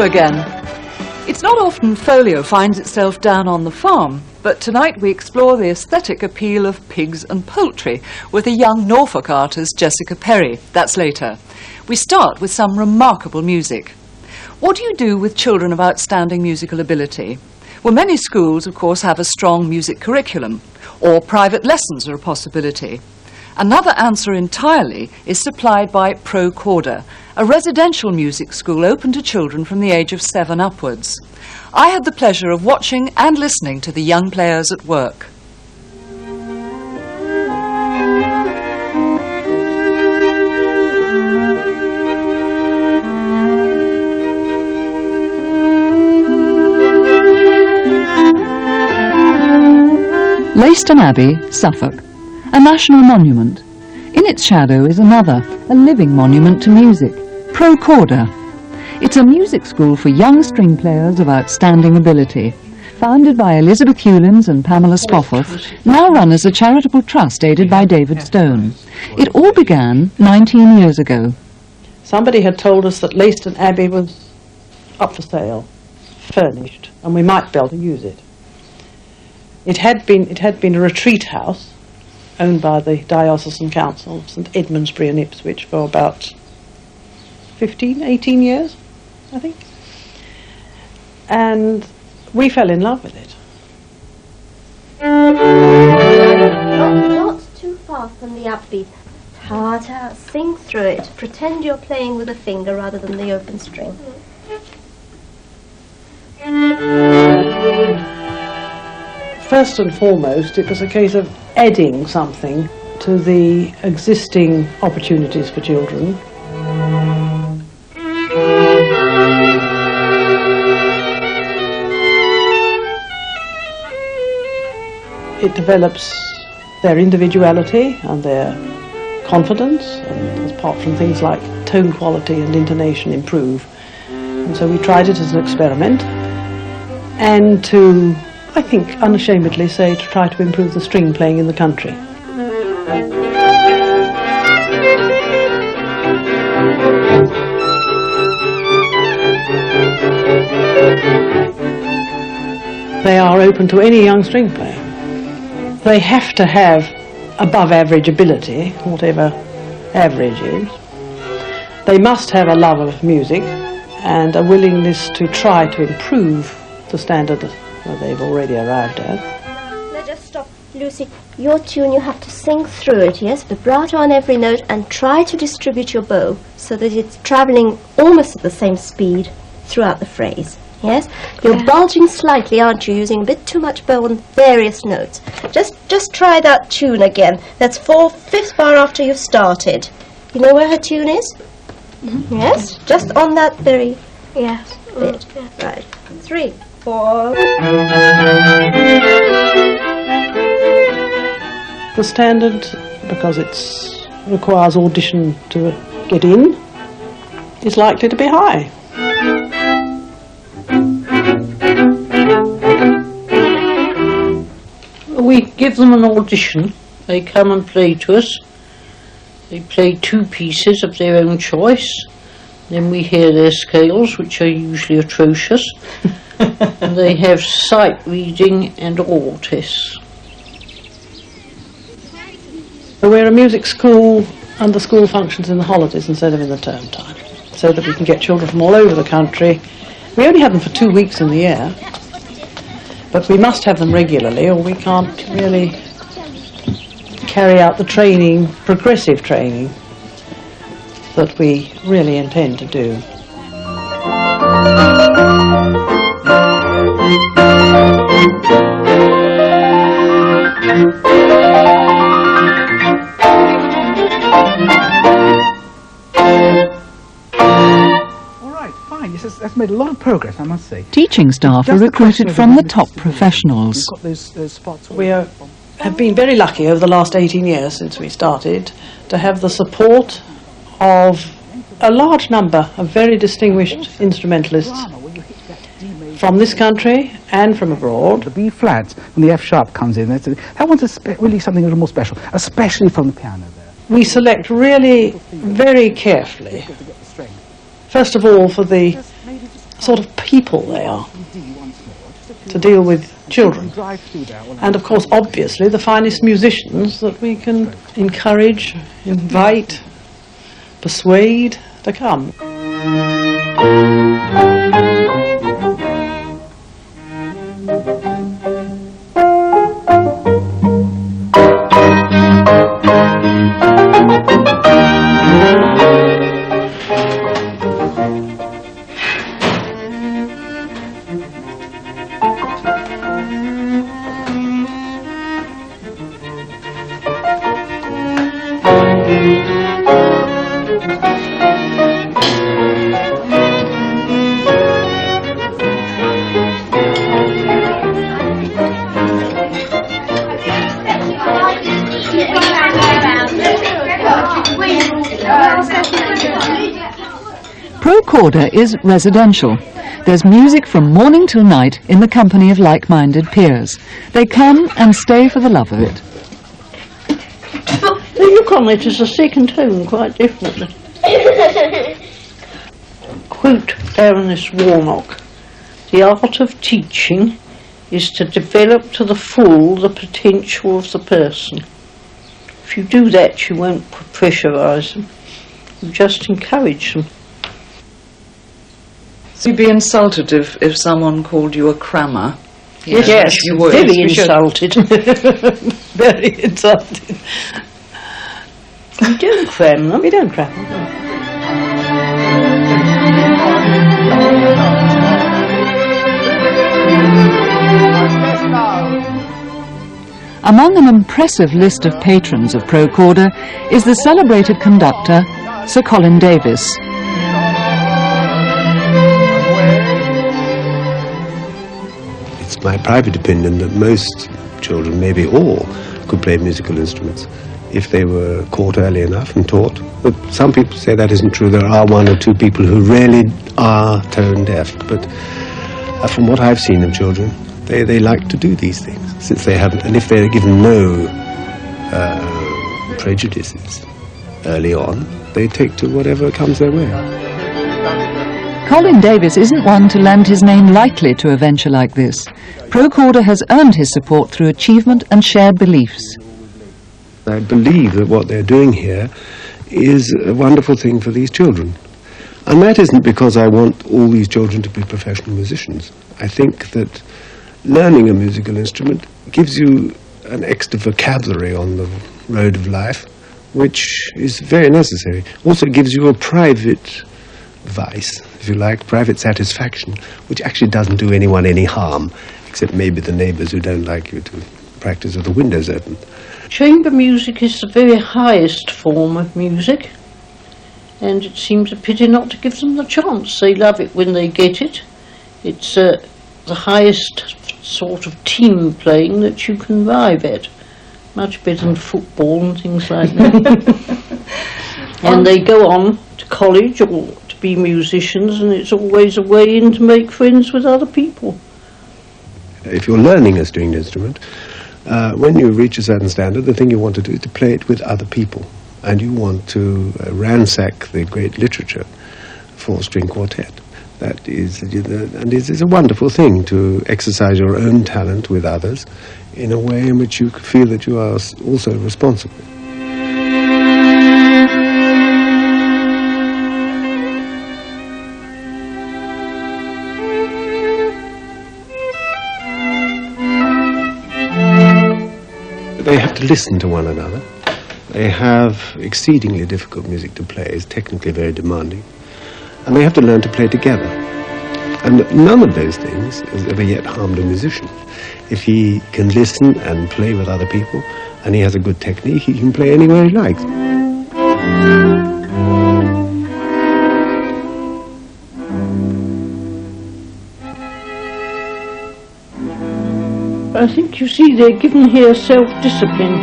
Hello again. It's not often folio finds itself down on the farm, but tonight we explore the aesthetic appeal of pigs and poultry with a young Norfolk artist, Jessica Perry. That's later. We start with some remarkable music. What do you do with children of outstanding musical ability? Well, many schools, of course, have a strong music curriculum, or private lessons are a possibility. Another answer entirely is supplied by Corda, a residential music school open to children from the age of 7 upwards. I had the pleasure of watching and listening to the young players at work. Leiston Abbey, Suffolk. A national monument. In its shadow is another, a living monument to music, Corda. It's a music school for young string players of outstanding ability. Founded by Elizabeth Hewlins and Pamela Spofforth, now run as a charitable trust aided by David Stone. It all began 19 years ago. Somebody had told us that Leiston Abbey was up for sale, furnished, and we might be able to use it. It had been a retreat house owned by the Diocesan Council of St Edmundsbury and Ipswich for about 18 years, I think. And we fell in love with it. Not too far from the upbeat. Ta-ta, sing through it. Pretend you're playing with a finger rather than the open string. First and foremost, it was a case of adding something to the existing opportunities for children. It develops their individuality and their confidence, and apart from things like tone quality and intonation improve. And so we tried it as an experiment, and to, I think, unashamedly say, to try to improve the string playing in the country. They are open to any young string player. They have to have above average ability, whatever average is. They must have a love of music and a willingness to try to improve the standard that they've already arrived at. Now just stop. Lucy, your tune, you have to sing through it, yes? Vibrato on every note, and try to distribute your bow so that it's travelling almost at the same speed throughout the phrase. Yes? You're bulging slightly, aren't you? Using a bit too much bow on various notes. Just try that tune again. That's 4/5 bar after you've started. You know where her tune is? Mm-hmm. Yes? Just on that very bit. Right. 3, 4. The standard, because it requires audition to get in, is likely to be high. We give them an audition. They come and play to us. They play 2 pieces of their own choice. Then we hear their scales, which are usually atrocious. And they have sight reading and oral tests. We're a music school, and the school functions in the holidays instead of in the term time, so that we can get children from all over the country. We only have them for 2 weeks in the year, but we must have them regularly, or we can't really carry out the training, progressive training, that we really intend to do. That's made a lot of progress, I must say. Teaching staff are recruited from the top professionals. We have been very lucky over the last 18 years since we started to have the support of a large number of very distinguished instrumentalists from this country and from abroad. The B flat, when the F sharp comes in, that one's really something a little more special, especially from the piano there. We select really very carefully, first of all for the sort of people they are to deal with children. And of course, obviously, the finest musicians that we can encourage, invite, persuade to come. Corda is residential. There's music from morning till night in the company of like-minded peers. They come and stay for the love of it. They look on it as a second home quite definitely. Quote Baroness Warnock, "The art of teaching is to develop to the full the potential of the person. If you do that, you won't pressurise them. You just encourage them." You'd be insulted if someone called you a crammer. Yes, you would. very insulted. Very insulted. We don't cram them. We don't cram them. No. Among an impressive list of patrons of Pro Corda is the celebrated conductor, Sir Colin Davis. It's my private opinion that most children, maybe all, could play musical instruments if they were caught early enough and taught. But some people say that isn't true. There are one or two people who really are tone deaf. But from what I've seen of children, they like to do these things, since they haven't, and if they're given no prejudices early on, they take to whatever comes their way. Colin Davis isn't one to lend his name lightly to a venture like this. Pro Corda has earned his support through achievement and shared beliefs. I believe that what they're doing here is a wonderful thing for these children. And that isn't because I want all these children to be professional musicians. I think that learning a musical instrument gives you an extra vocabulary on the road of life, which is very necessary. Also, it gives you a private vice, if you like, private satisfaction, which actually doesn't do anyone any harm, except maybe the neighbours who don't like you to practice with the windows open. Chamber music is the very highest form of music, and it seems a pity not to give them the chance. They love it when they get it. It's the highest sort of team playing that you can arrive at. Much better than football and things like that. And they go on to college or to be musicians, and it's always a way in to make friends with other people. If you're learning a stringed instrument, when you reach a certain standard, the thing you want to do is to play it with other people. And you want to ransack the great literature for string quartet. That is, and it is a wonderful thing to exercise your own talent with others in a way in which you feel that you are also responsible. They have to listen to one another. They have exceedingly difficult music to play. It's technically very demanding. And they have to learn to play together. And none of those things has ever yet harmed a musician. If he can listen and play with other people, and he has a good technique, he can play anywhere he likes. I think, you see, they're given here self-discipline.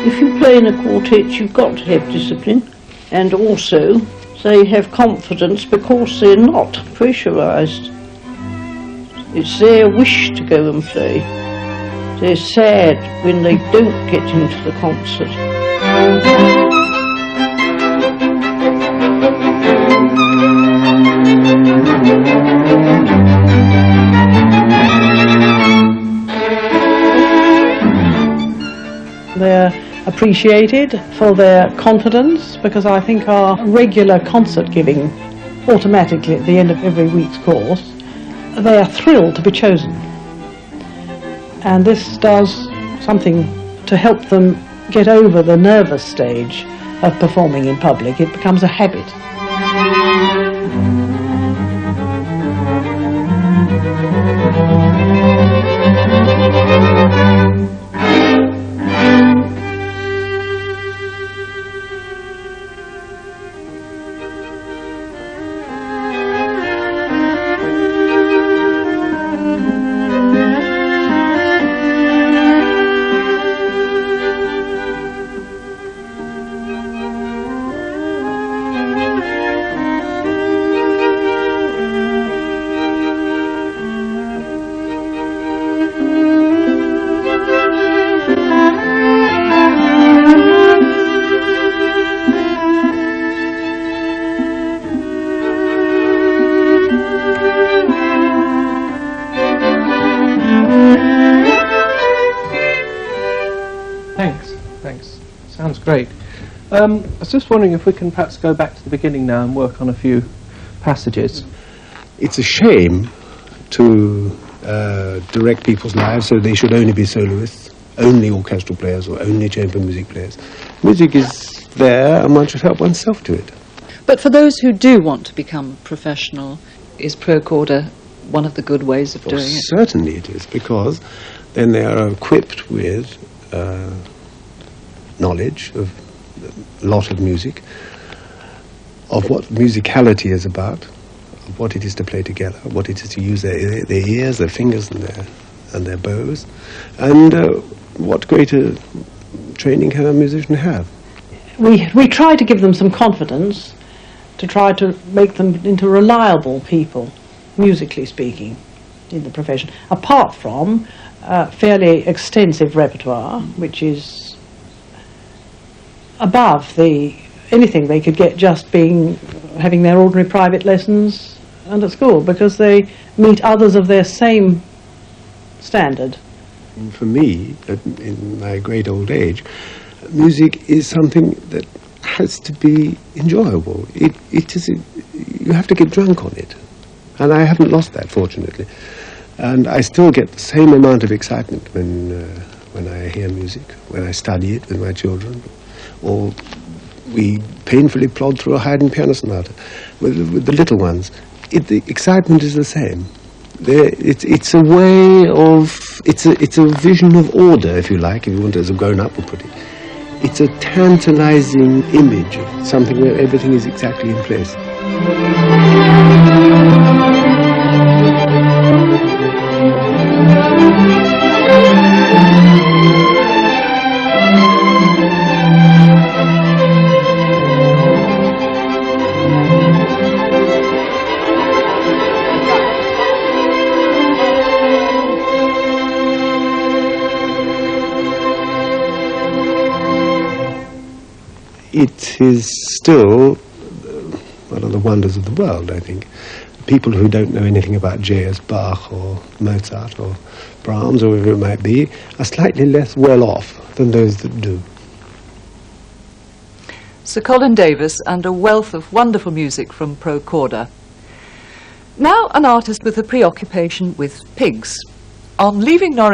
If you play in a quartet, you've got to have discipline. And also, they have confidence because they're not pressurised. It's their wish to go and play. They're sad when they don't get into the concert. appreciated for their confidence, because I think our regular concert giving automatically at the end of every week's course, they are thrilled to be chosen. And this does something to help them get over the nervous stage of performing in public. It becomes a habit. Thanks. Sounds great. I was just wondering if we can perhaps go back to the beginning now and work on a few passages. It's a shame to direct people's lives so they should only be soloists, only orchestral players or only chamber music players. Music is there and one should help oneself to it. But for those who do want to become professional, is Pro Corda one of the good ways of doing it? Certainly it is, because then they are equipped with knowledge of a lot of music, of what musicality is about, of what it is to play together, what it is to use their ears, their fingers and their bows, and what greater training can a musician have? We try to give them some confidence, to try to make them into reliable people, musically speaking, in the profession, apart from fairly extensive repertoire, which is above anything they could get just having their ordinary private lessons and at school, because they meet others of their same standard. And for me, in my great old age, music is something that has to be enjoyable. It is. You have to get drunk on it, and I haven't lost that, fortunately. And I still get the same amount of excitement when I hear music, when I study it with my children, or we painfully plod through a Haydn piano sonata with the little ones. The excitement is the same. It's a way of, it's a vision of order, if you like, if you want, as a grown-up would put it. It's a tantalizing image of something where everything is exactly in place. It is still one of the wonders of the world, I think. People who don't know anything about jazz, Bach or Mozart or Brahms or whatever it might be are slightly less well off than those that do. Sir Colin Davis and a wealth of wonderful music from Pro Corda. Now an artist with a preoccupation with pigs. On leaving Norwich